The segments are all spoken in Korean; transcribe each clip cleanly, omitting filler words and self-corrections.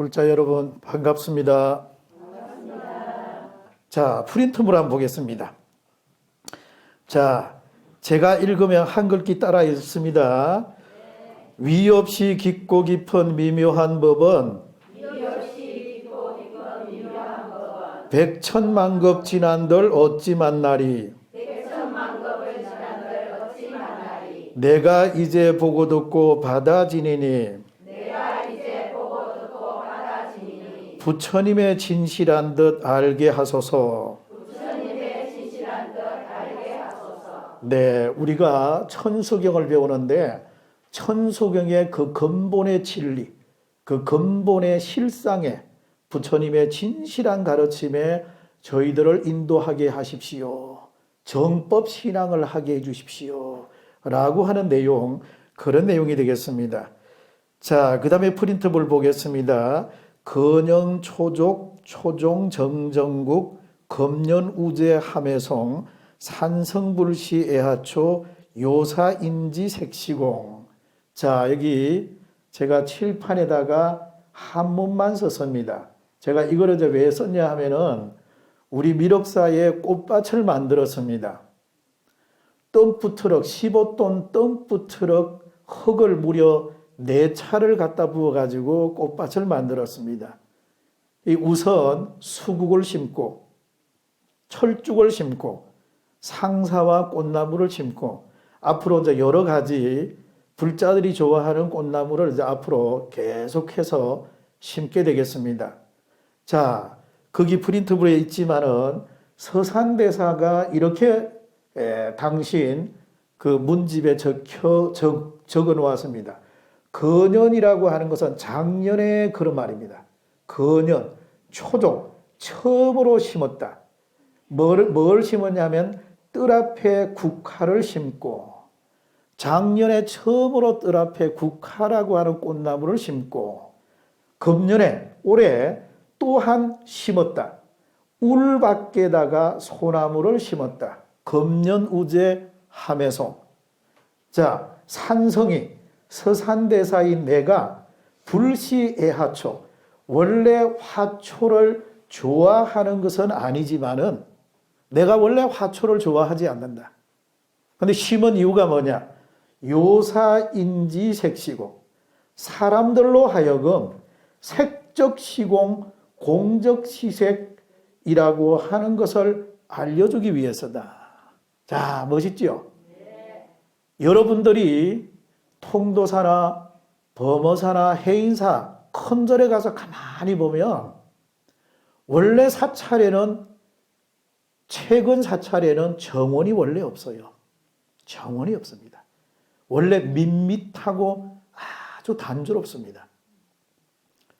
불자 여러분 반갑습니다. 자, 프린트물 한번 보겠습니다. 자, 제가 읽으면 한글기 따라 읽습니다. 위 없이 깊고 깊은 미묘한 법은 백천만급 지난들 어찌 만나리. 내가 이제 보고 듣고 받아지니니 부처님의 진실한 듯 알게 하소서. 네, 우리가 천수경을 배우는데 천수경의 그 근본의 진리, 그 근본의 실상에 부처님의 진실한 가르침에 저희들을 인도하게 하십시오. 정법 신앙을 하게 해주십시오. 라고 하는 내용, 그런 내용이 되겠습니다. 자, 그 다음에 프린트볼 보겠습니다. 근영 초족 초종 정정국 금년 우제 함해성 산성불시 애하초 요사인지 색시공. 자, 여기 제가 칠판에다가 한문만 썼습니다. 제가 이거를 왜 썼냐 하면은 우리 미륵사에 꽃밭을 만들었습니다. 덤프트럭 15톤 덤프트럭 흙을 무려 4차를 갖다 부어가지고 꽃밭을 만들었습니다. 우선 수국을 심고 철쭉을 심고 상사와 꽃나무를 심고 앞으로 이제 여러 가지 불자들이 좋아하는 꽃나무를 이제 앞으로 계속해서 심게 되겠습니다. 자, 거기 프린트불에 있지만은 서산대사가 이렇게 당신 그 문집에 적어 놓았습니다. 근년이라고 하는 것은 작년에 그런 말입니다. 근년, 초종, 처음으로 심었다. 뭘 심었냐면 뜰 앞에 국화를 심고 작년에 처음으로 뜰 앞에 국화라고 하는 꽃나무를 심고 금년에 올해 또한 심었다. 울 밖에다가 소나무를 심었다. 금년우제 함해송. 자, 산성이 서산대사인 내가 불시애하초, 원래 화초를 좋아하는 것은 아니지만은 내가 원래 화초를 좋아하지 않는다. 근데 심은 이유가 뭐냐? 요사인지 색시공. 사람들로 하여금 색적 시공, 공적 시색이라고 하는 것을 알려주기 위해서다. 자, 멋있죠? 네. 여러분들이 통도사나 범어사나 해인사 큰 절에 가서 가만히 보면 원래 사찰에는 최근 사찰에는 정원이 원래 없어요. 정원이 없습니다. 원래 밋밋하고 아주 단조롭습니다.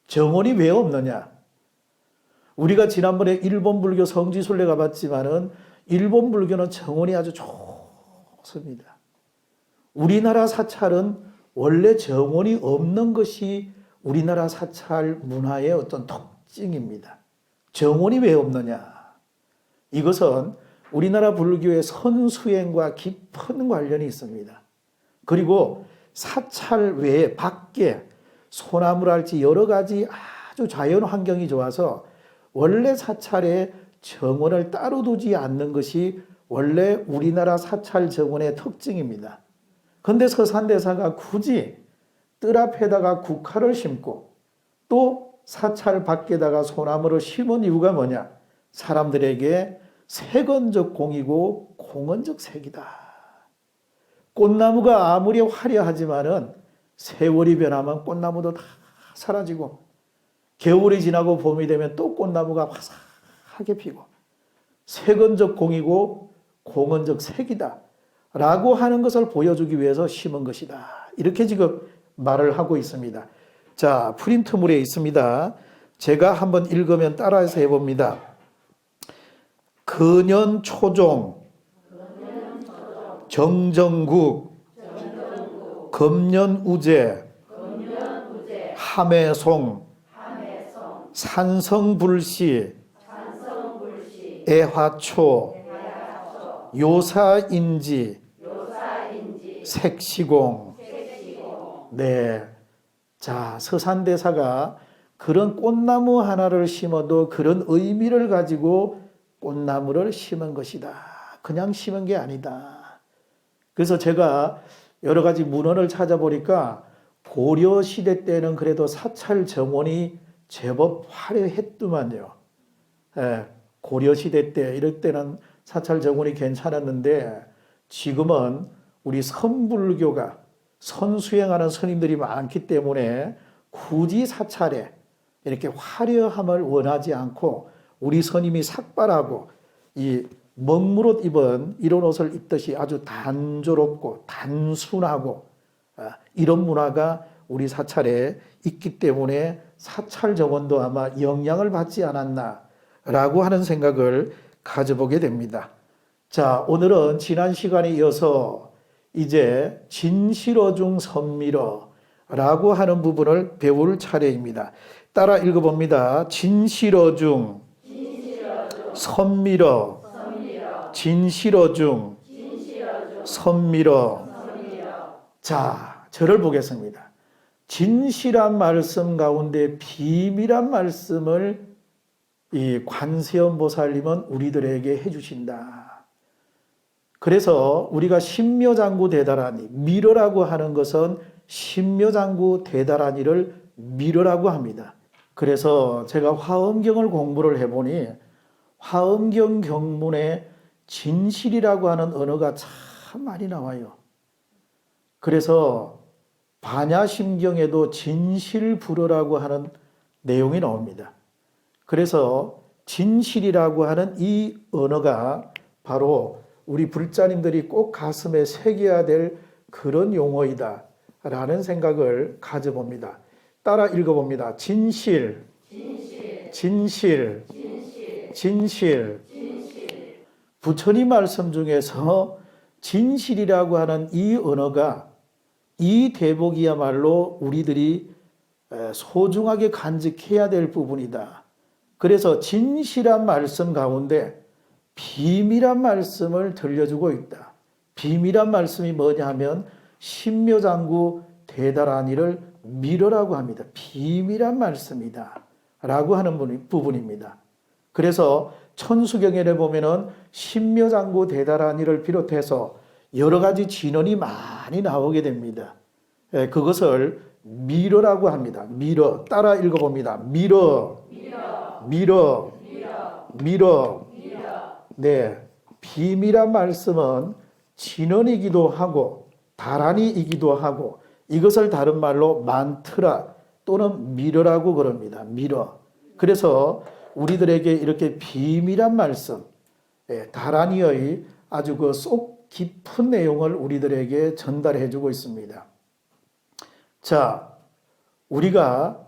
정원이 왜 없느냐? 우리가 지난번에 일본 불교 성지순례 가봤지만은 일본 불교는 정원이 아주 좋습니다. 우리나라 사찰은 원래 정원이 없는 것이 우리나라 사찰 문화의 어떤 특징입니다. 정원이 왜 없느냐? 이것은 우리나라 불교의 선수행과 깊은 관련이 있습니다. 그리고 사찰 외에 밖에 소나무랄지 여러 가지 아주 자연 환경이 좋아서 원래 사찰에 정원을 따로 두지 않는 것이 원래 우리나라 사찰 정원의 특징입니다. 그런데 서산대사가 굳이 뜰 앞에다가 국화를 심고 또 사찰 밖에다가 소나무를 심은 이유가 뭐냐? 사람들에게 색은적 공이고 공은적 색이다. 꽃나무가 아무리 화려하지만은 세월이 변하면 꽃나무도 다 사라지고 겨울이 지나고 봄이 되면 또 꽃나무가 화사하게 피고 색은적 공이고 공은적 색이다 라고 하는 것을 보여주기 위해서 심은 것이다. 이렇게 지금 말을 하고 있습니다. 자, 프린트물에 있습니다. 제가 한번 읽으면 따라해서 해봅니다. 근년 초종 정정국 금년 우제 함해송 산성불시 애화초 요사인지 색시공. 네. 자, 서산대사가 그런 꽃나무 하나를 심어도 그런 의미를 가지고 꽃나무를 심은 것이다. 그냥 심은 게 아니다. 그래서 제가 여러 가지 문헌을 찾아보니까 고려 시대 때는 그래도 사찰 정원이 제법 화려했더만요. 예, 고려 시대 때 이럴 때는 사찰 정원이 괜찮았는데 지금은 우리 선불교가 선수행하는 스님들이 많기 때문에 굳이 사찰에 이렇게 화려함을 원하지 않고 우리 스님이 삭발하고 이 먹물옷 입은 이런 옷을 입듯이 아주 단조롭고 단순하고 이런 문화가 우리 사찰에 있기 때문에 사찰 정원도 아마 영향을 받지 않았나라고 하는 생각을 가져보게 됩니다. 자, 오늘은 지난 시간에 이어서 이제 진실어 중 선밀어라고 하는 부분을 배울 차례입니다. 따라 읽어봅니다. 진실어 중 선밀어, 진실어 중 선밀어. 자, 저를 보겠습니다. 진실한 말씀 가운데 비밀한 말씀을 이 관세음 보살님은 우리들에게 해주신다. 그래서 우리가 신묘장구 대다라니, 미러라고 하는 것은 신묘장구 대다라니를 미러라고 합니다. 그래서 제가 화엄경을 공부를 해보니 화엄경 경문에 진실이라고 하는 언어가 참 많이 나와요. 그래서 반야심경에도 진실불어라고 하는 내용이 나옵니다. 그래서 진실이라고 하는 이 언어가 바로 우리 불자님들이 꼭 가슴에 새겨야 될 그런 용어이다 라는 생각을 가져봅니다. 따라 읽어봅니다. 진실, 진실, 진실. 부처님 말씀 중에서 진실이라고 하는 이 언어가 이 대목이야말로 우리들이 소중하게 간직해야 될 부분이다. 그래서 진실한 말씀 가운데 비밀한 말씀을 들려주고 있다. 비밀한 말씀이 뭐냐 하면 신묘장구 대다라니를 미러라고 합니다. 비밀한 말씀이다 라고 하는 부분입니다. 그래서 천수경에 보면은 신묘장구 대다라니를 비롯해서 여러 가지 진언이 많이 나오게 됩니다. 그것을 미러라고 합니다. 미러. 따라 읽어봅니다. 미러, 미러, 미러. 네, 비밀한 말씀은 진언이기도 하고 다라니이기도 하고 이것을 다른 말로 만트라 또는 미러라고 그럽니다. 미러. 그래서 우리들에게 이렇게 비밀한 말씀, 다라니의 아주 그 속 깊은 내용을 우리들에게 전달해 주고 있습니다. 자, 우리가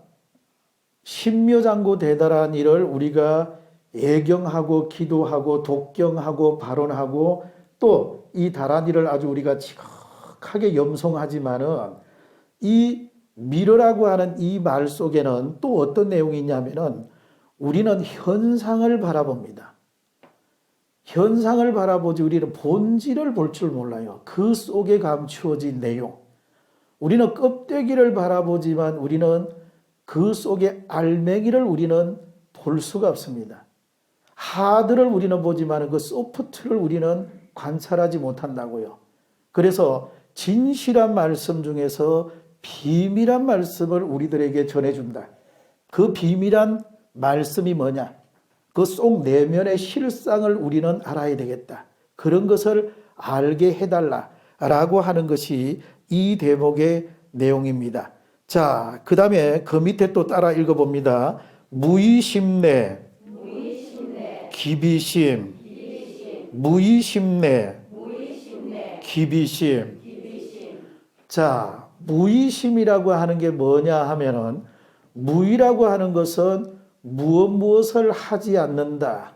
신묘장구 대다라니를 우리가 예경하고 기도하고 독경하고 발언하고 또 이 다라니를 아주 우리가 지극하게 염송하지만은 이 미러라고 하는 이 말 속에는 또 어떤 내용이 있냐면은 우리는 현상을 바라봅니다. 현상을 바라보지 우리는 본질을 볼 줄 몰라요. 그 속에 감추어진 내용. 우리는 껍데기를 바라보지만 우리는 그 속에 알맹이를 우리는 볼 수가 없습니다. 하드를 우리는 보지만 그 소프트를 우리는 관찰하지 못한다고요. 그래서 진실한 말씀 중에서 비밀한 말씀을 우리들에게 전해준다. 그 비밀한 말씀이 뭐냐? 그 속 내면의 실상을 우리는 알아야 되겠다. 그런 것을 알게 해달라라고 하는 것이 이 대목의 내용입니다. 자, 그 다음에 그 밑에 또 따라 읽어봅니다. 무의심내, 기비심, 무의심내, 기비심. 자, 무의심이라고 하는 게 뭐냐 하면은 무의라고 하는 것은 무엇을 하지 않는다.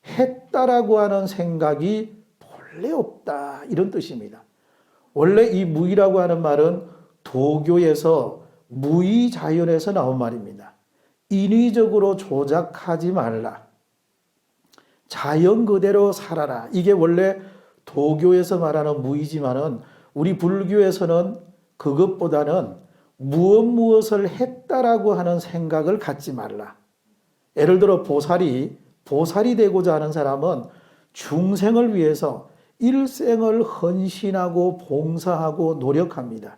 했다라고 하는 생각이 본래 없다. 이런 뜻입니다. 원래 이 무의라고 하는 말은 도교에서 무의자연에서 나온 말입니다. 인위적으로 조작하지 말라. 자연 그대로 살아라. 이게 원래 도교에서 말하는 무의지만은 우리 불교에서는 그것보다는 무엇을 했다라고 하는 생각을 갖지 말라. 예를 들어 보살이 되고자 하는 사람은 중생을 위해서 일생을 헌신하고 봉사하고 노력합니다.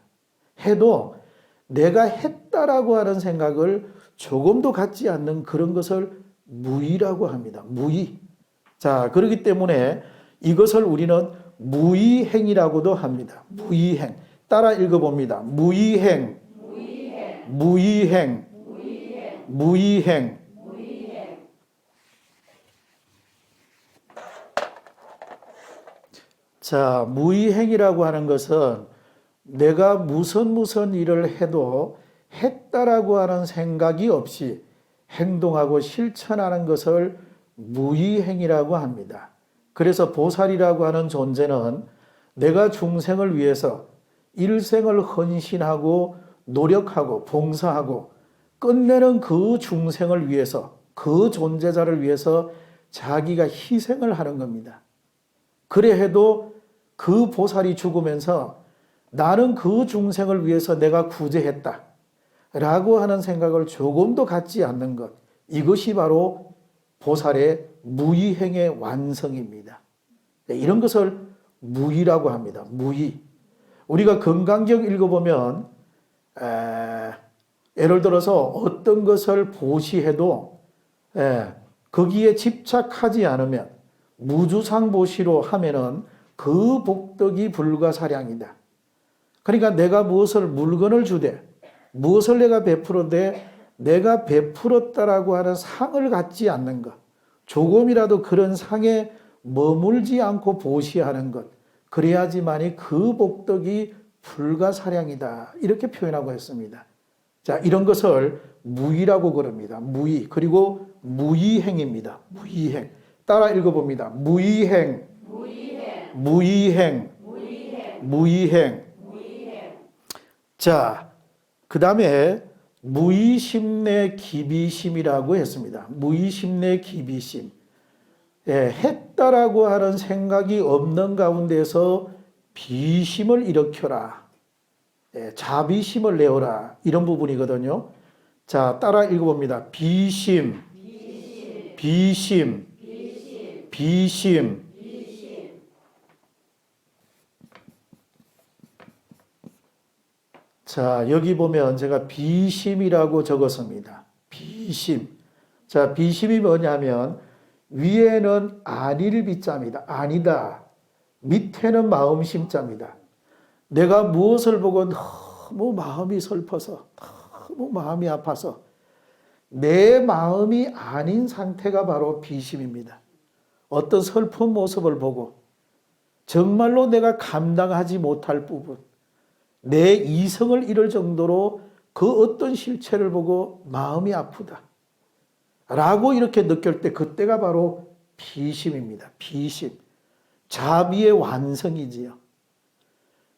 해도 내가 했다라고 하는 생각을 조금도 갖지 않는 그런 것을 무의라고 합니다. 무의. 자, 그렇기 때문에 이것을 우리는 무의행이라고도 합니다. 무의행. 따라 읽어봅니다. 무의행. 무의행. 무의행. 자, 무의행이라고 하는 것은 내가 무슨 일을 해도 했다라고 하는 생각이 없이 행동하고 실천하는 것을 무의행이라고 합니다. 그래서 보살이라고 하는 존재는 내가 중생을 위해서 일생을 헌신하고 노력하고 봉사하고 끝내는 그 중생을 위해서, 그 존재자를 위해서 자기가 희생을 하는 겁니다. 그래 해도 그 보살이 죽으면서 나는 그 중생을 위해서 내가 구제했다 라고 하는 생각을 조금도 갖지 않는 것, 이것이 바로 보살의 무의행의 완성입니다. 이런 것을 무의라고 합니다. 무의. 우리가 건강경 읽어보면 예를 들어서 어떤 것을 보시해도 거기에 집착하지 않으면 무주상보시로 하면은 그 복덕이 불가사량이다. 그러니까 내가 물건을 주되 무엇을 내가 베풀어대 내가 베풀었다라고 하는 상을 갖지 않는 것, 조금이라도 그런 상에 머물지 않고 보시하는 것, 그래야지만이 그 복덕이 불가사량이다 이렇게 표현하고 했습니다. 자, 이런 것을 무의라고 그럽니다. 무의. 그리고 무의행입니다. 무의행. 따라 읽어봅니다. 무의행. 무의행. 무의행. 자, 그 다음에 무의심내 기비심이라고 했습니다. 무의심내 기비심. 했다라고 하는 생각이 없는 가운데서 비심을 일으켜라. 자비심을 내어라. 이런 부분이거든요. 자, 따라 읽어봅니다. 비심. 비심. 비심. 자, 여기 보면 제가 비심이라고 적었습니다. 비심. 자, 비심이 뭐냐면 위에는 아닐 비자입니다. 아니다. 밑에는 마음심자입니다. 내가 무엇을 보고 너무 마음이 슬퍼서 너무 마음이 아파서 내 마음이 아닌 상태가 바로 비심입니다. 어떤 슬픈 모습을 보고 정말로 내가 감당하지 못할 부분, 내 이성을 잃을 정도로 그 어떤 실체를 보고 마음이 아프다 라고 이렇게 느낄 때 그때가 바로 비심입니다. 비심. 자비의 완성이지요.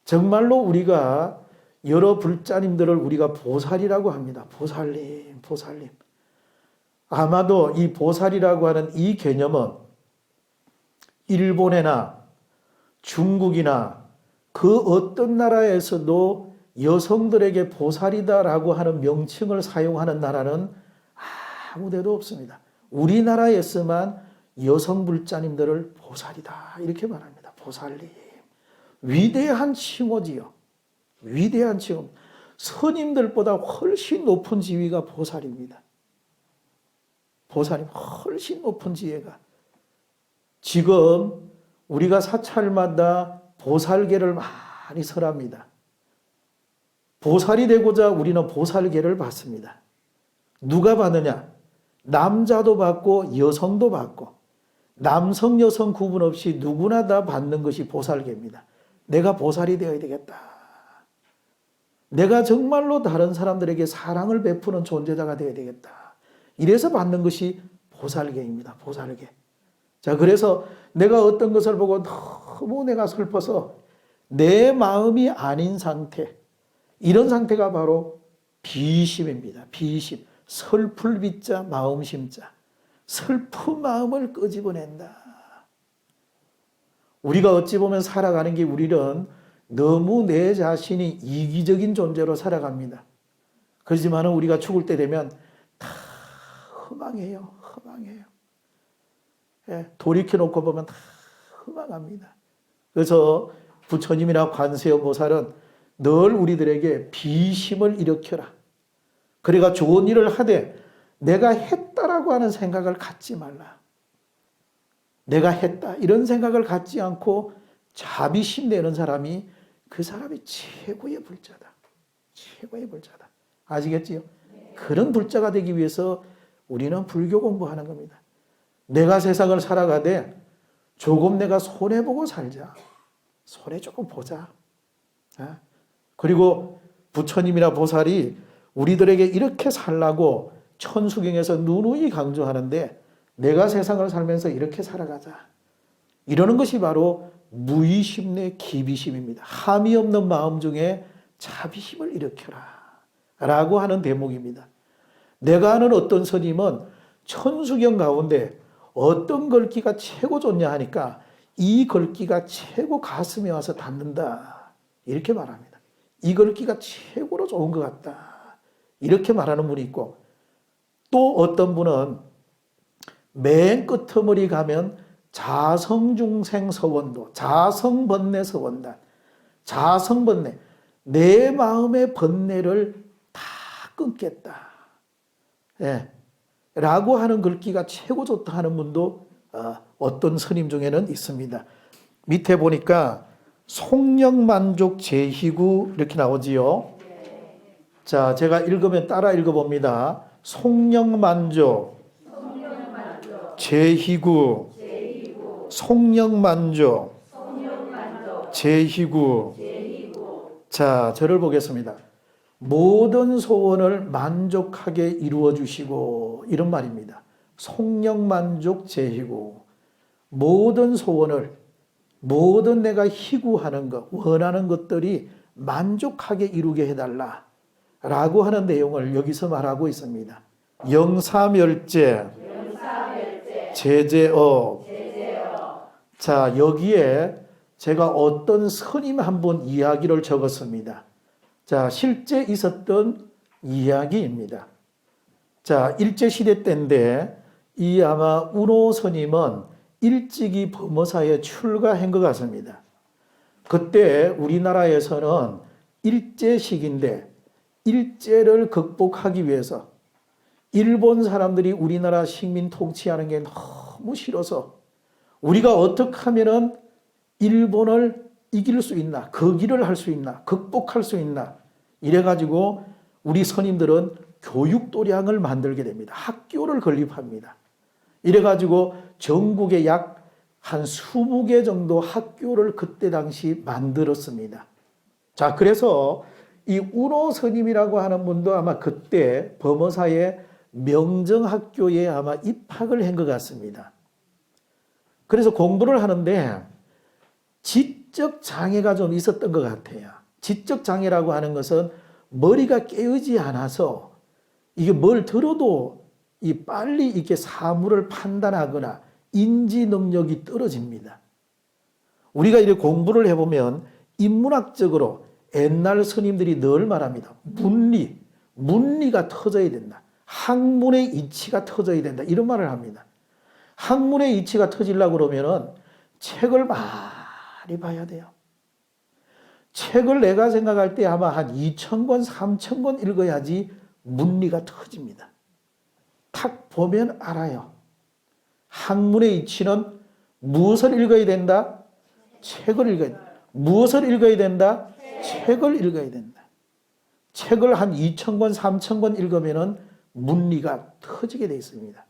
정말로 우리가 여러 불자님들을 우리가 보살이라고 합니다. 보살님, 보살님. 아마도 이 보살이라고 하는 이 개념은 일본이나 중국이나 그 어떤 나라에서도 여성들에게 보살이다라고 하는 명칭을 사용하는 나라는 아무 데도 없습니다. 우리나라에서만 여성 불자님들을 보살이다 이렇게 말합니다. 보살님. 위대한 칭호지요. 위대한 칭호. 스님들보다 훨씬 높은 지위가 보살입니다. 보살님 훨씬 높은 지위가. 지금 우리가 사찰마다 보살계를 많이 설합니다. 보살이 되고자 우리는 보살계를 받습니다. 누가 받느냐? 남자도 받고 여성도 받고 남성 여성 구분 없이 누구나 다 받는 것이 보살계입니다. 내가 보살이 되어야 되겠다. 내가 정말로 다른 사람들에게 사랑을 베푸는 존재자가 되어야 되겠다. 이래서 받는 것이 보살계입니다. 보살계. 자, 그래서 내가 어떤 것을 보고 너무 내가 슬퍼서 내 마음이 아닌 상태, 이런 상태가 바로 비심입니다. 비심. 슬플 비자, 마음심자. 슬픈 마음을 끄집어낸다. 우리가 어찌 보면 살아가는 게 우리는 너무 내 자신이 이기적인 존재로 살아갑니다. 그렇지만 우리가 죽을 때 되면 다 허망해요. 허망해요. 예, 돌이켜놓고 보면 다 허망합니다. 그래서 부처님이나 관세음보살은 늘 우리들에게 비심을 일으켜라. 그래가 좋은 일을 하되 내가 했다라고 하는 생각을 갖지 말라. 내가 했다 이런 생각을 갖지 않고 자비심 내는 사람이 그 사람이 최고의 불자다. 최고의 불자다. 아시겠지요? 그런 불자가 되기 위해서 우리는 불교 공부하는 겁니다. 내가 세상을 살아가되 조금 내가 손해보고 살자. 손해 조금 보자. 그리고 부처님이나 보살이 우리들에게 이렇게 살라고 천수경에서 누누이 강조하는데 내가 세상을 살면서 이렇게 살아가자. 이러는 것이 바로 무의심 내 기비심입니다. 함이 없는 마음 중에 자비심을 일으켜라 라고 하는 대목입니다. 내가 아는 어떤 스님은 천수경 가운데 어떤 글귀가 최고 좋냐 하니까 이 글귀가 최고 가슴에 와서 닿는다 이렇게 말합니다. 이 글귀가 최고로 좋은 것 같다 이렇게 말하는 분이 있고, 또 어떤 분은 맨 끝머리 가면 자성중생서원도, 자성번뇌서원단, 자성번뇌, 내 마음의 번뇌를 다 끊겠다. 예, 라고 하는 글귀가 최고 좋다 하는 분도 어떤 스님 중에는 있습니다. 밑에 보니까 송영만족 제희구 이렇게 나오지요. 자, 제가 읽으면 따라 읽어봅니다. 송영만족 제희구, 송영만족 제희구. 자, 저를 보겠습니다. 모든 소원을 만족하게 이루어 주시고, 이런 말입니다. 송영만족 제희구. 모든 소원을, 모든 내가 희구하는 것, 원하는 것들이 만족하게 이루게 해달라 라고 하는 내용을 여기서 말하고 있습니다. 영사멸제, 제제업. 자, 여기에 제가 어떤 스님 한 분 이야기를 적었습니다. 자, 실제 있었던 이야기입니다. 자, 일제시대 때인데 이 아마 운호 스님은 일찍이 범어사에 출가한 것 같습니다. 그때 우리나라에서는 일제시기인데 일제를 극복하기 위해서 일본 사람들이 우리나라 식민 통치하는 게 너무 싫어서 우리가 어떻게 하면은 일본을 이길 수 있나, 그 길을 할 수 있나, 극복할 수 있나, 이래가지고 우리 스님들은 교육도량을 만들게 됩니다. 학교를 건립합니다. 이래가지고 전국에 약 한 20개 정도 학교를 그때 당시 만들었습니다. 자, 그래서 이 운호 스님이라고 하는 분도 아마 그때 범어사의 명정학교에 아마 입학을 한 것 같습니다. 그래서 공부를 하는데 지적 장애가 좀 있었던 것 같아요. 지적 장애라고 하는 것은 머리가 깨어지 않아서 이게 뭘 들어도 이 빨리 이렇게 사물을 판단하거나 인지 능력이 떨어집니다. 우리가 이렇게 공부를 해보면 인문학적으로 옛날 스님들이 늘 말합니다. 문리가 터져야 된다. 학문의 이치가 터져야 된다. 이런 말을 합니다. 학문의 이치가 터지려고 그러면은 책을 많이 봐야 돼요. 책을 내가 생각할 때 아마 한 2,000권, 3,000권 읽어야지 문리가 터집니다. 탁 보면 알아요. 학문의 이치는 무엇을 읽어야 된다? 책을 읽어야 된다. 무엇을 읽어야 된다? 책을 읽어야 된다. 책을 한 2,000권, 3,000권 읽으면은 문리가 터지게 되어 있습니다.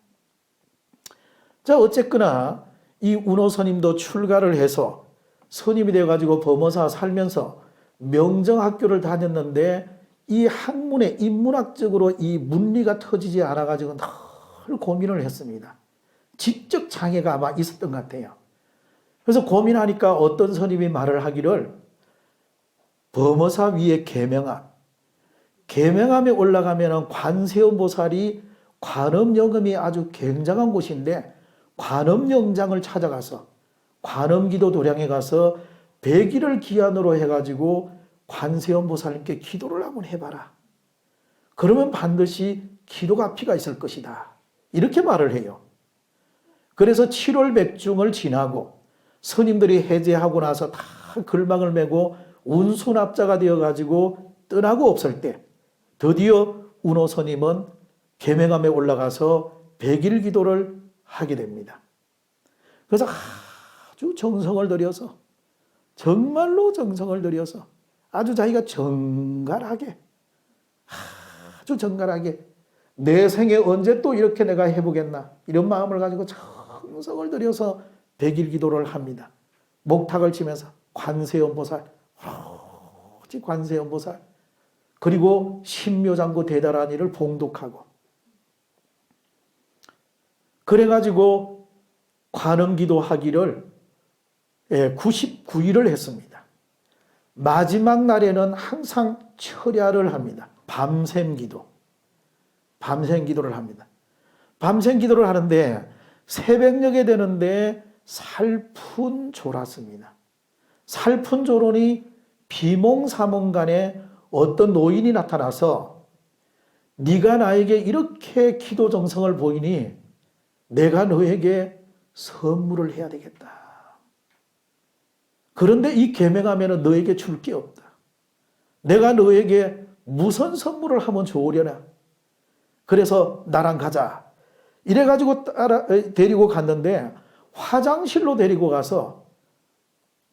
자, 어쨌거나 이 운호 스님도 출가를 해서 스님이 되어가지고 범어사 살면서 명정학교를 다녔는데 이 학문에 인문학적으로 이 문리가 터지지 않아가지고 늘 고민을 했습니다. 지적 장애가 아마 있었던 것 같아요. 그래서 고민하니까 어떤 스님이 말을 하기를 범어사 위에 계명암에 올라가면 관세음보살이 관음영음이 아주 굉장한 곳인데 관음영장을 찾아가서 관음기도 도량에 가서 100일을 기한으로 해가지고 관세음보살님께 기도를 한번 해봐라. 그러면 반드시 기도가 피가 있을 것이다. 이렇게 말을 해요. 그래서 7월 백중을 지나고 스님들이 해제하고 나서 다 글망을 메고 운수납자가 되어가지고 떠나고 없을 때 드디어 운호 스님은 계명암에 올라가서 100일 기도를 하게 됩니다. 그래서 아주 정성을 들여서 정말로 정성을 들여서 아주 자기가 정갈하게 아주 정갈하게 내 생에 언제 또 이렇게 내가 해보겠나 이런 마음을 가지고 정성을 들여서 100일 기도를 합니다. 목탁을 치면서 관세음보살 오로지 관세음보살 그리고 신묘장구 대단한 일을 봉독하고 그래가지고 관음기도 하기를 99일을 했습니다. 마지막 날에는 항상 철야를 합니다. 밤샘 기도. 밤샘 기도를 합니다. 밤샘 기도를 하는데 새벽녘에 되는데 살푼조랐습니다. 살푼조론이 비몽사몽간에 어떤 노인이 나타나서 네가 나에게 이렇게 기도 정성을 보이니 내가 너에게 선물을 해야 되겠다. 그런데 이 계명하면은 너에게 줄 게 없다. 내가 너에게 무슨 선물을 하면 좋으려나? 그래서 나랑 가자. 이래가지고 데리고 갔는데 화장실로 데리고 가서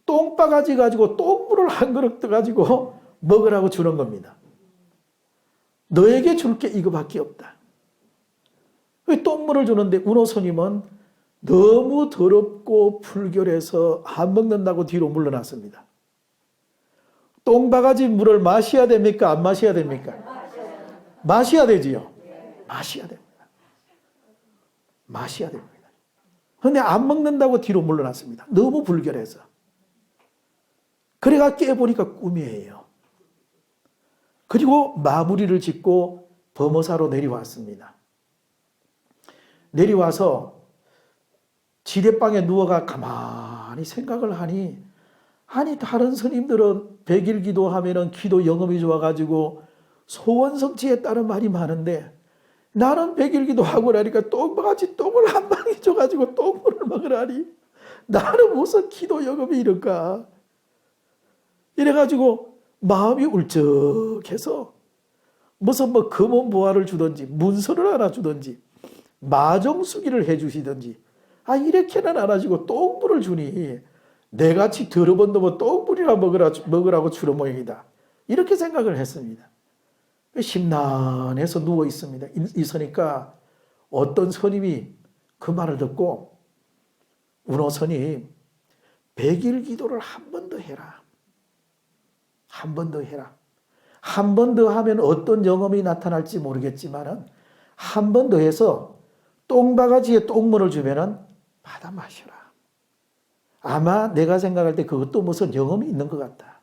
똥바가지 가지고 똥물을 한 그릇 가지고 먹으라고 주는 겁니다. 너에게 줄 게 이거밖에 없다. 똥물을 주는데 운호 스님은 너무 더럽고 불결해서 안 먹는다고 뒤로 물러났습니다. 똥바가지 물을 마셔야 됩니까? 안 마셔야 됩니까? 마셔야 되지요. 마셔야 됩니다. 마셔야 됩니다. 그런데 안 먹는다고 뒤로 물러났습니다. 너무 불결해서. 그래가 깨보니까 꿈이에요. 그리고 마무리를 짓고 범어사로 내려왔습니다. 내려와서 지대방에 누워가 가만히 생각을 하니 아니 다른 스님들은 100일 기도하면은 기도 영험이 좋아가지고 소원 성취에 따른 말이 많은데 나는 100일 기도하고 나니까 똥바가지 똥을 한 방에 줘가지고 똥물을 먹으라니 나는 무슨 기도 영험이 이럴까 이래가지고 마음이 울적해서 무슨 뭐 금원 보화를 주든지 문서를 하나 주든지 마정수기를 해주시든지 이렇게는 안 하시고 똥물을 주니 내같이 더러운 놈은 똥물이나 먹으라고 주는 모양이다. 이렇게 생각을 했습니다. 심란해서 누워 있습니다. 있으니까 어떤 스님이 그 말을 듣고 운호 스님 100일 기도를 한 번 더 해라. 한 번 더 해라. 한 번 더 하면 어떤 영험이 나타날지 모르겠지만은 한 번 더 해서 똥바가지에 똥물을 주면은 받아 마셔라. 아마 내가 생각할 때 그것도 무슨 영험이 있는 것 같다.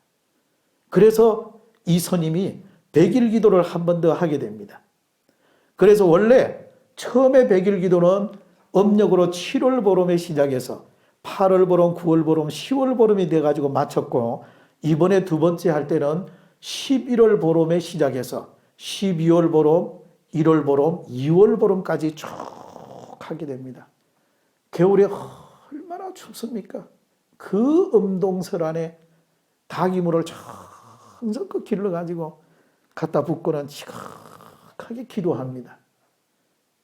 그래서 이 스님이 100일 기도를 한 번 더 하게 됩니다. 그래서 원래 처음에 100일 기도는 음력으로 7월 보름에 시작해서 8월 보름, 9월 보름, 10월 보름이 돼가지고 마쳤고 이번에 두 번째 할 때는 11월 보름에 시작해서 12월 보름, 1월 보름, 2월 보름까지 쭉 하게 됩니다. 겨울에 얼마나 춥습니까? 그 음동설 안에 닭이물을 정성껏 길러가지고 갖다 붓고는 지극하게 기도합니다.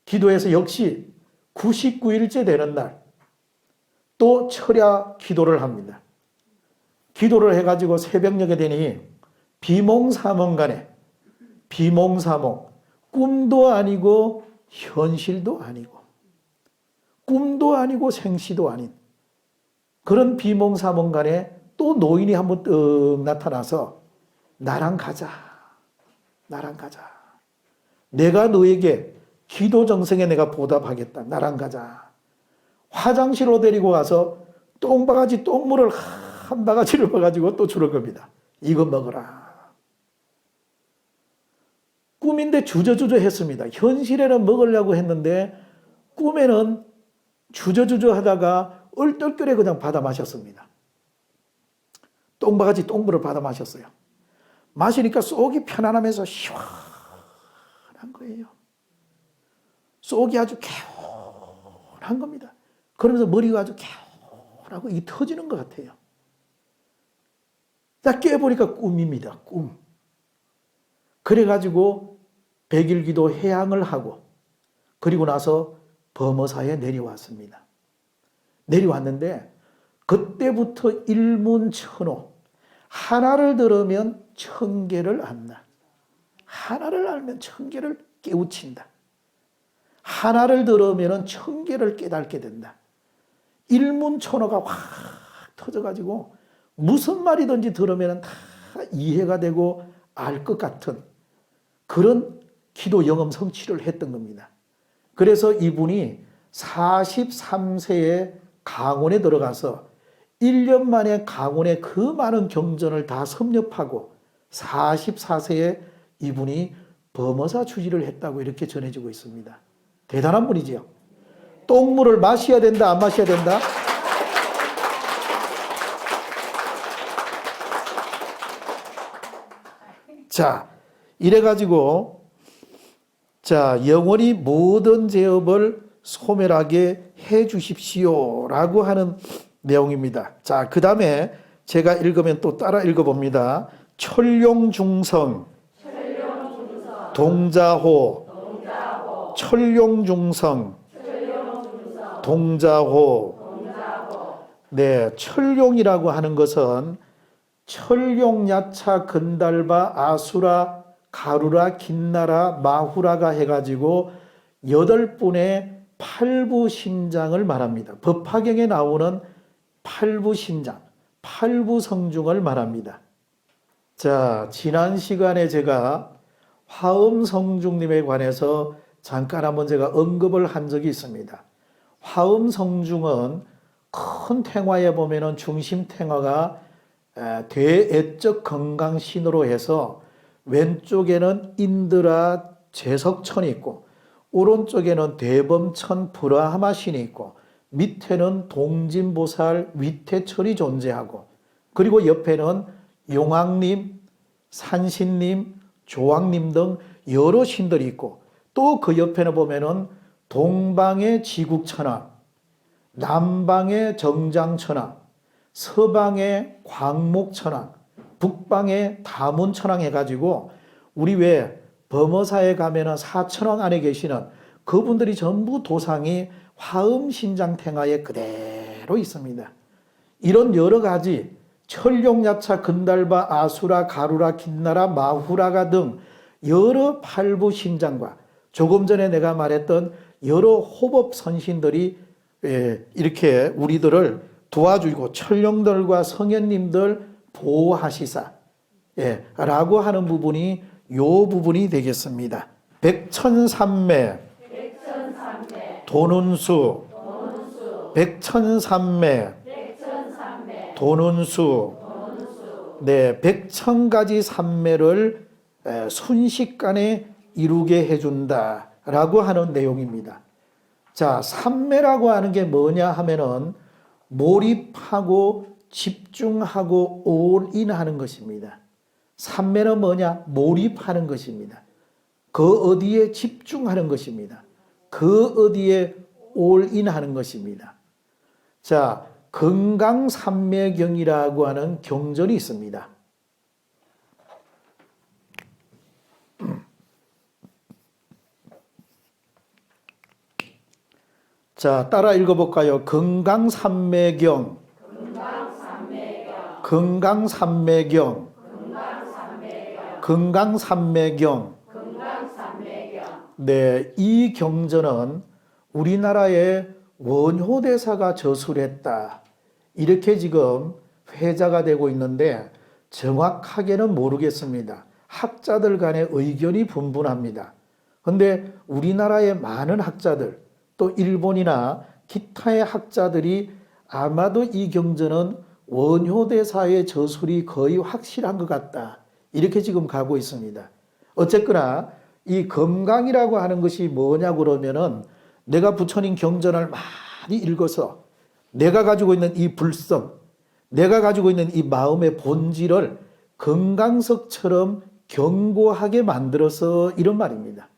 기도해서 역시 99일째 되는 날 또 철야 기도를 합니다. 기도를 해가지고 새벽녘에 되니 비몽사몽간에 비몽사몽 꿈도 아니고 현실도 아니고 꿈도 아니고 생시도 아닌 그런 비몽사몽간에 또 노인이 한번 떡 나타나서 나랑 가자. 나랑 가자. 내가 너에게 기도 정성에 내가 보답하겠다. 나랑 가자. 화장실로 데리고 가서 똥바가지 똥물을 한 바가지를 먹어가지고 또 주는 겁니다. 이거 먹어라. 꿈인데 주저주저 했습니다. 현실에는 먹으려고 했는데 꿈에는 주저주저 하다가 얼떨결에 그냥 받아 마셨습니다. 똥바가지 똥물을 받아 마셨어요. 마시니까 속이 편안하면서 개운한 거예요. 속이 아주 개운한 겁니다. 그러면서 머리가 아주 개운하고 이게 터지는 것 같아요. 딱 깨보니까 꿈입니다. 꿈. 그래가지고 백일기도 해양을 하고 그리고 나서 범어사에 내려왔습니다. 내려왔는데 그때부터 일문천호. 하나를 들으면 천개를 안다. 하나를 알면 천개를 깨우친다. 하나를 들으면 천개를 깨닫게 된다. 일문천호가 확 터져가지고 무슨 말이든지 들으면 다 이해가 되고 알 것 같은 그런 기도 영험 성취를 했던 겁니다. 그래서 이분이 43세에 강원에 들어가서 1년 만에 강원의 그 많은 경전을 다 섭렵하고 44세에 이분이 범어사 주지를 했다고 이렇게 전해지고 있습니다. 대단한 분이지요. 똥물을 마셔야 된다, 안 마셔야 된다? 자, 이래가지고, 자, 영원히 모든 죄업을 소멸하게 해 주십시오. 라고 하는 내용입니다. 자, 그 다음에 제가 읽으면 또 따라 읽어봅니다. 철룡중성, 동자호, 철룡중성, 동자호. 네, 철룡이라고 하는 것은 철룡, 야차, 건달바, 아수라, 가루라, 긴나라, 마후라가 해가지고 8분의 팔부신장을 말합니다. 법화경에 나오는 팔부신장, 팔부성중을 말합니다. 자, 지난 시간에 제가 화엄성중님에 관해서 잠깐 한번 제가 언급을 한 적이 있습니다. 화엄성중은 큰 탱화에 보면은 중심 탱화가 대애적 건강신으로 해서 왼쪽에는 인드라 제석천이 있고 오른쪽에는 대범천 브라하마신이 있고 밑에는 동진보살 위태천이 존재하고 그리고 옆에는 용왕님, 산신님, 조왕님 등 여러 신들이 있고 또 그 옆에는 보면은 동방의 지국천왕, 남방의 정장천왕, 서방의 광목천왕, 북방의 다문천왕 해가지고 우리 왜 범어사에 가면은 사천왕 안에 계시는 그분들이 전부 도상이 화엄신장탱화에 그대로 있습니다. 이런 여러 가지 철룡야차, 건달바, 아수라, 가루라, 긴나라, 마후라가 등 여러 팔부신장과 조금 전에 내가 말했던 여러 호법선신들이 이렇게 우리들을 도와주고 철룡들과 성현님들 보호하시사 라고 하는 부분이 요 부분이 되겠습니다. 백천삼매, 도눈수, 백천삼매, 도눈수, 네, 백천가지 삼매를 순식간에 이루게 해준다라고 하는 내용입니다. 자, 삼매라고 하는 게 뭐냐 하면은 몰입하고 집중하고 올인하는 것입니다. 삼매는 뭐냐? 몰입하는 것입니다. 그 어디에 집중하는 것입니다. 그 어디에 올인하는 것입니다. 자, 건강삼매경이라고 하는 경전이 있습니다. 자, 따라 읽어볼까요? 건강삼매경, 건강삼매경, 건강삼매경. 네, 이 경전은 우리나라의 원효대사가 저술했다. 이렇게 지금 회자가 되고 있는데 정확하게는 모르겠습니다. 학자들 간의 의견이 분분합니다. 그런데 우리나라의 많은 학자들, 또 일본이나 기타의 학자들이 아마도 이 경전은 원효대사의 저술이 거의 확실한 것 같다. 이렇게 지금 가고 있습니다. 어쨌거나 이 건강이라고 하는 것이 뭐냐고 그러면은 내가 부처님 경전을 많이 읽어서 내가 가지고 있는 이 불성, 내가 가지고 있는 이 마음의 본질을 건강석처럼 견고하게 만들어서 이런 말입니다.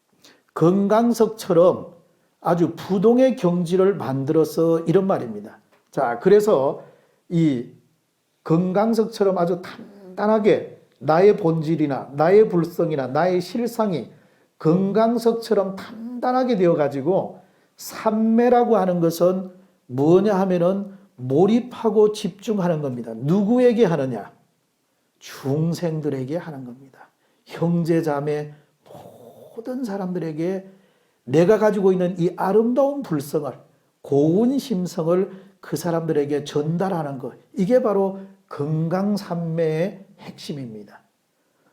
건강석처럼 아주 부동의 경지를 만들어서 이런 말입니다. 자, 그래서 이 건강석처럼 아주 단단하게 나의 본질이나 나의 불성이나 나의 실상이 건강석처럼 단단하게 되어가지고 삼매라고 하는 것은 뭐냐 하면은 몰입하고 집중하는 겁니다. 누구에게 하느냐? 중생들에게 하는 겁니다. 형제, 자매, 모든 사람들에게 내가 가지고 있는 이 아름다운 불성을, 고운 심성을 그 사람들에게 전달하는 것. 이게 바로 건강삼매의 핵심입니다.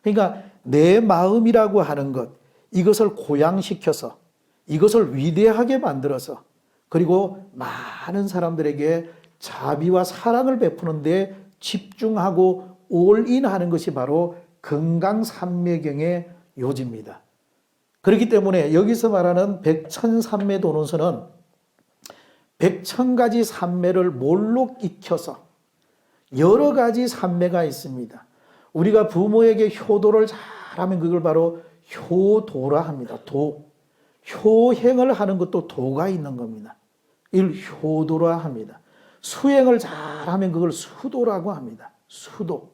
그러니까 내 마음이라고 하는 것, 이것을 고양시켜서, 이것을 위대하게 만들어서, 그리고 많은 사람들에게 자비와 사랑을 베푸는 데 집중하고 올인하는 것이 바로 건강삼매경의 요지입니다. 그렇기 때문에 여기서 말하는 백천삼매 도론서는 백천가지 삼매를 몰록 익혀서 여러 가지 삼매가 있습니다. 우리가 부모에게 효도를 잘하면 그걸 바로 효도라 합니다. 효행을 하는 것도 도가 있는 겁니다. 이걸 효도라 합니다. 수행을 잘하면 그걸 수도라고 합니다. 수도.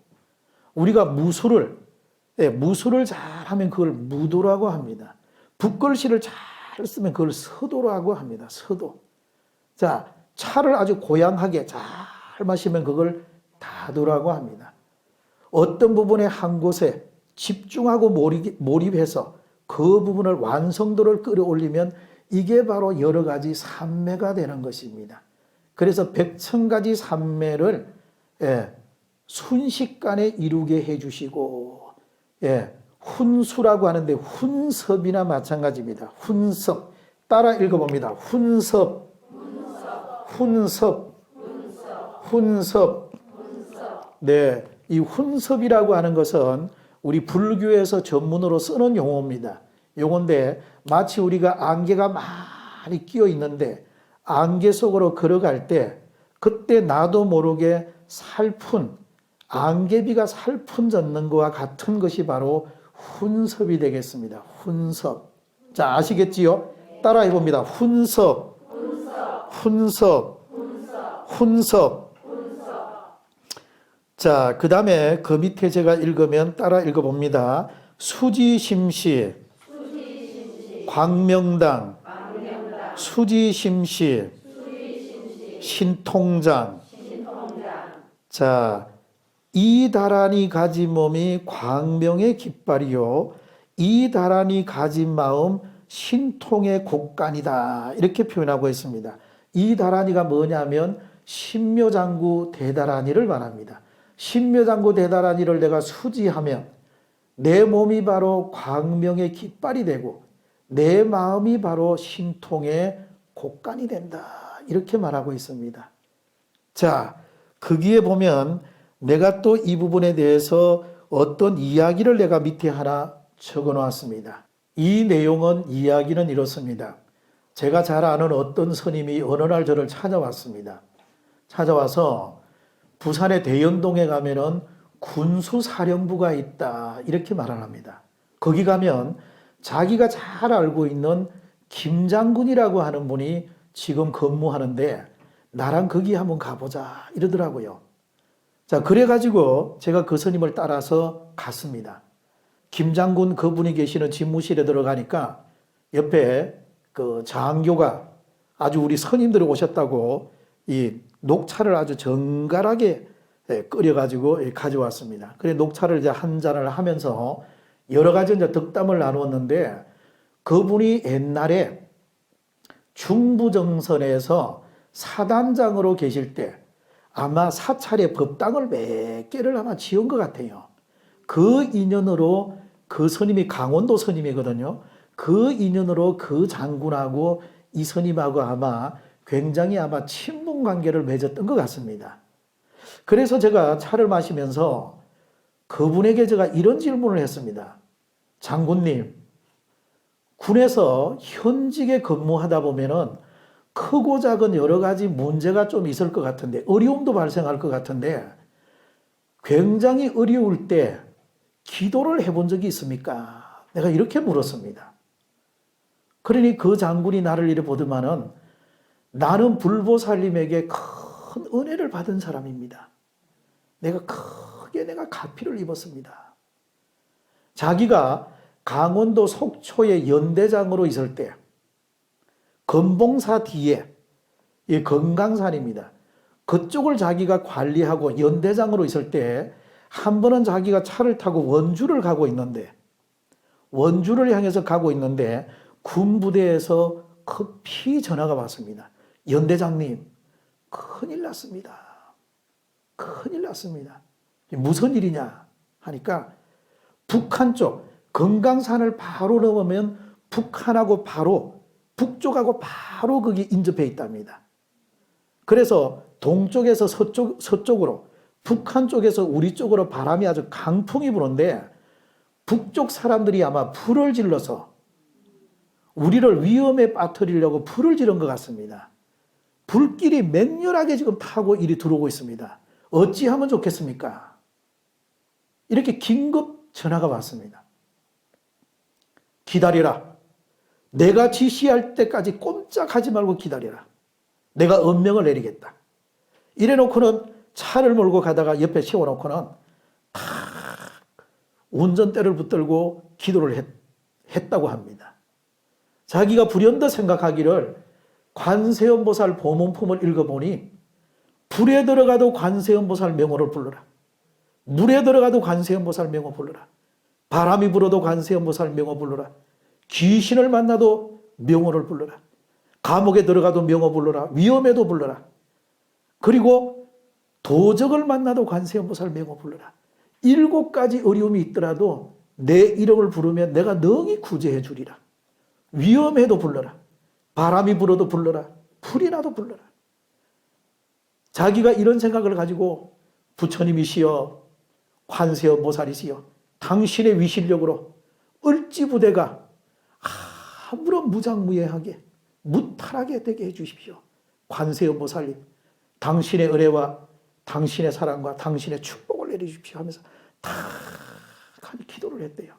우리가 무술을 잘하면 그걸 무도라고 합니다. 붓글씨를 잘 쓰면 그걸 서도라고 합니다. 서도. 자, 차를 아주 고양하게 잘 마시면 그걸 다도라고 합니다. 어떤 부분에 한 곳에 집중하고 몰입해서 그 부분을 완성도를 끌어올리면 이게 바로 여러 가지 삼매가 되는 것입니다. 그래서 백천가지 삼매를 순식간에 이루게 해주시고, 훈수라고 하는데 훈섭이나 마찬가지입니다. 훈섭. 따라 읽어봅니다. 훈섭. 훈섭. 네, 이 훈섭이라고 하는 것은 우리 불교에서 전문으로 쓰는 용어입니다. 용어인데 마치 우리가 안개가 많이 끼어 있는데 안개 속으로 걸어갈 때 그때 나도 모르게 안개비가 살푼 젖는 것과 같은 것이 바로 훈섭이 되겠습니다. 훈섭. 자, 아시겠지요? 따라 해봅니다. 훈섭. 자, 그 다음에 그 밑에 제가 읽으면 따라 읽어봅니다. 수지심시, 광명당, 수지심시, 신통장. 자, 이 다란이 가진 몸이 광명의 깃발이요, 이 다란이 가진 마음 신통의 곡간이다. 이렇게 표현하고 있습니다. 이 다란이가 뭐냐면 신묘장구 대다란이를 말합니다. 신묘장구 대다란이를 내가 수지하면 내 몸이 바로 광명의 깃발이 되고 내 마음이 바로 신통의 곡간이 된다. 이렇게 말하고 있습니다. 자, 거기에 보면 내가 또 이 부분에 대해서 어떤 이야기를 내가 밑에 하나 적어 놓았습니다. 이 내용은 이야기는 이렇습니다. 제가 잘 아는 어떤 스님이 어느 날 저를 찾아왔습니다. 찾아와서 부산의 대연동에 가면은 군수사령부가 있다. 이렇게 말을 합니다. 거기 가면 자기가 잘 알고 있는 김장군이라고 하는 분이 지금 근무하는데 나랑 거기 한번 가보자. 이러더라고요. 자, 그래가지고 제가 그 스님을 따라서 갔습니다. 김장군 그분이 계시는 집무실에 들어가니까 옆에 그 장교가 아주 우리 스님들이 오셨다고 이 녹차를 아주 정갈하게 끓여가지고 가져왔습니다. 그래 녹차를 이제 한 잔을 하면서 여러 가지 이제 덕담을 나누었는데 그분이 옛날에 중부정선에서 사단장으로 계실 때 아마 사찰의 법당을 몇 개를 아마 지은 것 같아요. 그 인연으로 그 스님이 강원도 스님이거든요. 그 인연으로 그 장군하고 이 스님하고 아마 굉장히 아마 친분 관계를 맺었던 것 같습니다. 그래서 제가 차를 마시면서 그분에게 제가 이런 질문을 했습니다. 장군님, 군에서 현직에 근무하다 보면은 크고 작은 여러 가지 문제가 좀 있을 것 같은데, 어려움도 발생할 것 같은데, 굉장히 어려울 때 기도를 해본 적이 있습니까? 내가 이렇게 물었습니다. 그러니 그 장군이 나를 이래 보더만은 나는 불보살님에게 큰 은혜를 받은 사람입니다. 내가 크게 가피를 입었습니다. 자기가 강원도 속초의 연대장으로 있을 때 건봉사 뒤에 이 건강산입니다. 그쪽을 자기가 관리하고 연대장으로 있을 때 한 번은 자기가 차를 타고 원주를 향해서 가고 있는데 군부대에서 급히 전화가 왔습니다. 연대장님, 큰일 났습니다. 큰일 났습니다. 무슨 일이냐 하니까 북한 쪽 건강산을 바로 넘으면 북한하고 바로 북쪽하고 바로 거기 인접해 있답니다. 그래서 동쪽에서 서쪽으로 북한 쪽에서 우리 쪽으로 바람이 아주 강풍이 부는데 북쪽 사람들이 아마 불을 질러서 우리를 위험에 빠뜨리려고 불을 지른 것 같습니다. 불길이 맹렬하게 지금 타고 이리 들어오고 있습니다. 어찌하면 좋겠습니까? 이렇게 긴급 전화가 왔습니다. 기다리라. 내가 지시할 때까지 꼼짝하지 말고 기다리라. 내가 엄명을 내리겠다. 이래놓고는 차를 몰고 가다가 옆에 세워놓고는 탁 운전대를 붙들고 기도를 했다고 합니다. 자기가 불현듯 생각하기를 관세음보살 보문품을 읽어보니 불에 들어가도 관세음보살 명호를 불러라. 물에 들어가도 관세음보살 명호 불러라. 바람이 불어도 관세음보살 명호 불러라. 귀신을 만나도 명호를 불러라. 감옥에 들어가도 명호 불러라. 위험에도 불러라. 그리고 도적을 만나도 관세음보살 명호 불러라. 7가지 어려움이 있더라도 내 이름을 부르면 내가 능히 구제해 주리라. 위험해도 불러라. 바람이 불어도 불러라. 불이 나도 불러라. 자기가 이런 생각을 가지고 부처님이시여 관세음보살이시여 당신의 위실력으로 을지부대가 아무런 무장무예하게 무탈하게 되게 해주십시오. 관세음보살님 당신의 은혜와 당신의 사랑과 당신의 축복을 내려주십시오 하면서 탁하니 기도를 했대요.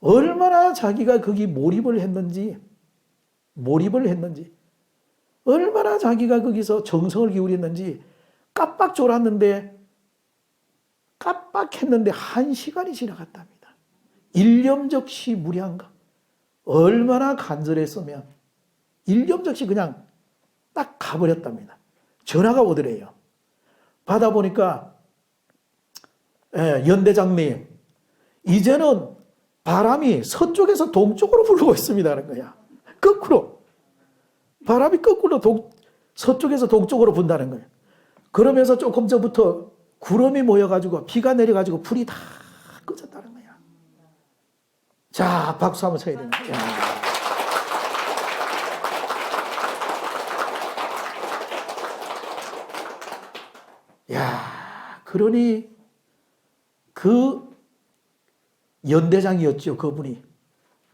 얼마나 자기가 거기 몰입을 했는지 얼마나 자기가 거기서 정성을 기울였는지 깜빡했는데 1시간이 지나갔답니다. 일념적시 무량감. 얼마나 간절했으면 일념적시 그냥 딱 가버렸답니다. 전화가 오더래요. 받아보니까 연대장님 이제는 바람이 서쪽에서 동쪽으로 불고 있습니다는 거야. 거꾸로 바람이 거꾸로 서쪽에서 동쪽으로 분다는 거예요. 그러면서 조금 전부터 구름이 모여가지고 비가 내려가지고 불이 다 꺼졌다는 거야. 자, 박수 한번 쳐야 되는 거야. 야, 그러니 그 연대장이었죠. 그분이.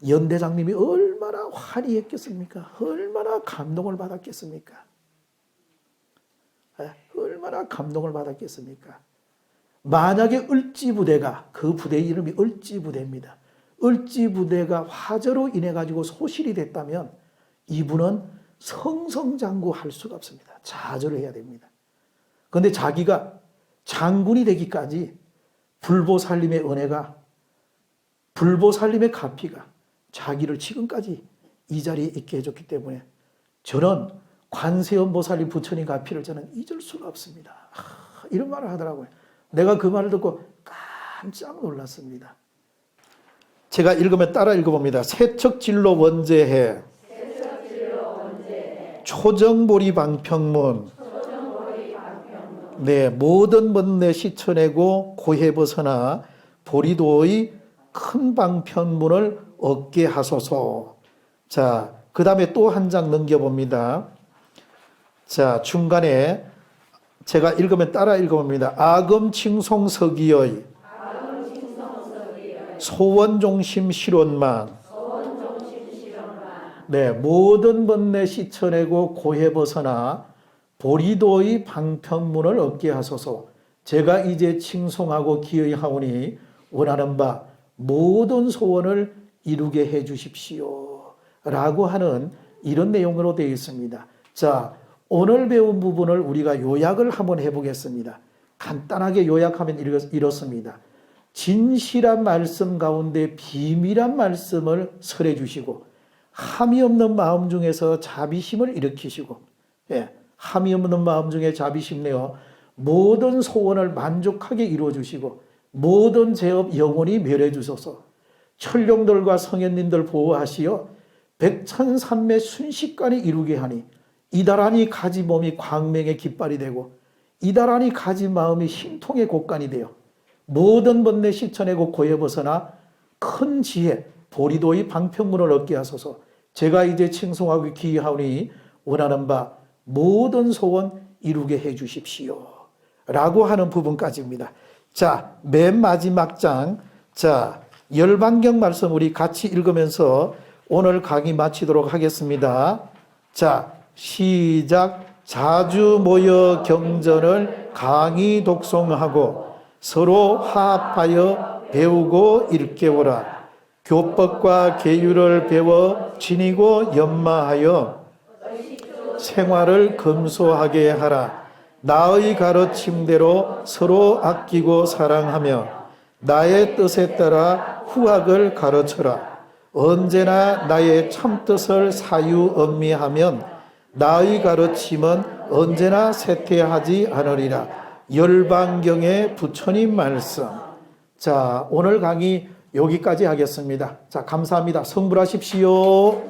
연대장님이 얼마나 환희했겠습니까? 얼마나 감동을 받았겠습니까? 얼마나 감동을 받았겠습니까? 만약에 을지부대가, 그 부대의 이름이 을지부대입니다. 을지부대가 화재로 인해 가지고 소실이 됐다면 이분은 성성장구할 수가 없습니다. 자절을 해야 됩니다. 그런데 자기가 장군이 되기까지 불보살님의 은혜가, 불보살님의 가피가 자기를 지금까지 이 자리에 있게 해줬기 때문에 저는 관세음보살님 부처님 가피를 저는 잊을 수가 없습니다. 이런 말을 하더라고요. 내가 그 말을 듣고 깜짝 놀랐습니다. 제가 읽으면 따라 읽어봅니다. 세척진로 원제해 초정보리 방평문 네, 모든 번뇌 씻어내고 고해 벗어나 보리도의 큰 방편문을 얻게 하소서. 자, 그 다음에 또 한 장 넘겨봅니다. 자, 중간에 제가 읽으면 따라 읽어봅니다. 아금칭송서기의 소원종심 실원만 네, 모든 번뇌 씻어내고 고해 벗어나 보리도의 방편문을 얻게 하소서. 제가 이제 칭송하고 기의하오니 원하는 바 모든 소원을 이루게 해 주십시오 라고 하는 이런 내용으로 되어 있습니다. 자, 오늘 배운 부분을 우리가 요약을 한번 해보겠습니다. 간단하게 요약하면 이렇습니다. 진실한 말씀 가운데 비밀한 말씀을 설해 주시고, 함이 없는 마음 중에서 자비심을 일으키시고, 함이 없는 마음 중에 자비심 내어 모든 소원을 만족하게 이루어 주시고, 모든 죄업 영원히 멸해 주소서. 천령들과 성현님들 보호하시어 백천삼매 순식간에 이루게 하니, 이달하니 가지 몸이 광명의 깃발이 되고, 이달하니 가지 마음이 힘통의 곡간이 되어 모든 번뇌 시천내고 고에 벗어나 큰 지혜 보리도의 방편문을 얻게 하소서. 제가 이제 칭송하고 기하오니 원하는 바 모든 소원 이루게 해 주십시오. 라고 하는 부분까지입니다. 자, 맨 마지막 장, 자, 열반경 말씀 우리 같이 읽으면서 오늘 강의 마치도록 하겠습니다. 자, 시작. 자주 모여 경전을 강의 독송하고 서로 화합하여 배우고 일깨워라. 교법과 계율을 배워 지니고 연마하여 생활을 검소하게 하라. 나의 가르침대로 서로 아끼고 사랑하며 나의 뜻에 따라 후학을 가르쳐라. 언제나 나의 참뜻을 사유엄미하면 나의 가르침은 언제나 쇠퇴하지 않으리라. 열반경의 부처님 말씀. 자, 오늘 강의 여기까지 하겠습니다. 자, 감사합니다. 성불하십시오.